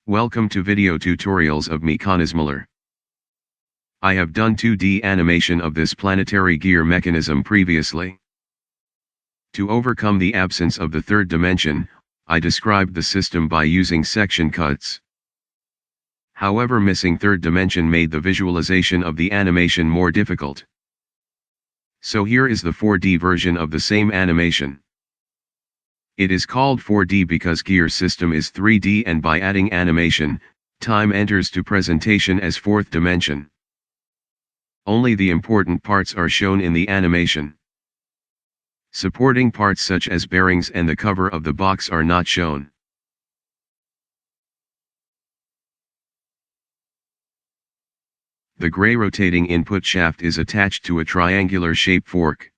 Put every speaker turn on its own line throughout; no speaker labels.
Welcome to video tutorials of mekanizmalar. I have done 2D animation of this planetary gear mechanism previously. To overcome the absence of the third dimension, I described the system by using section cuts. However, missing third dimension made the visualization of the animation more difficult. So here is the 4D version of the same animation. It is called 4D because gear system is 3D, and by adding animation, time enters to presentation as fourth dimension. Only the important parts are shown in the animation. Supporting parts such as bearings and the cover of the box are not shown. The gray rotating input shaft is attached to a triangular shape fork.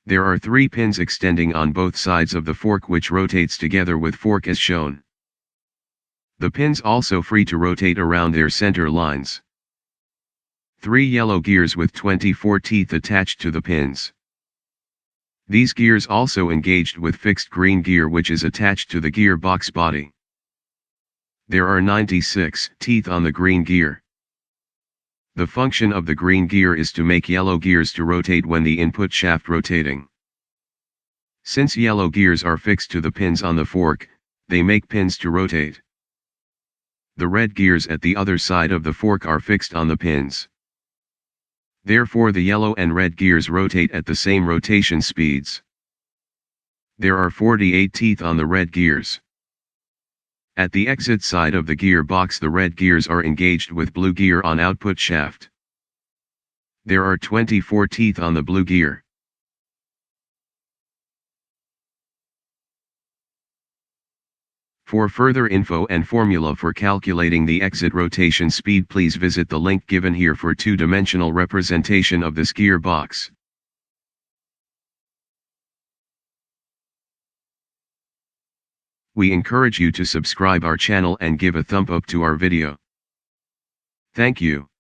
There are 3 pins extending on both sides of the fork which rotates together with fork as shown. The pins also free to rotate around their center lines. 3 yellow gears with 24 teeth attached to the pins. These gears also engaged with fixed green gear which is attached to the gearbox body. There are 96 teeth on the green gear. The function of the green gear is to make yellow gears to rotate when the input shaft rotating. Since yellow gears are fixed to the pins on the fork, they make pins to rotate. The red gears at the other side of the fork are fixed on the pins. Therefore the yellow and red gears rotate at the same rotation speeds. There are 48 teeth on the red gears. At the exit side of the gearbox, the red gears are engaged with blue gear on output shaft. There are 24 teeth on the blue gear. For further info and formula for calculating the exit rotation speed, please visit the link given here for 2-dimensional representation of this gearbox. We encourage you to subscribe our channel and give a thumb up to our video. Thank you.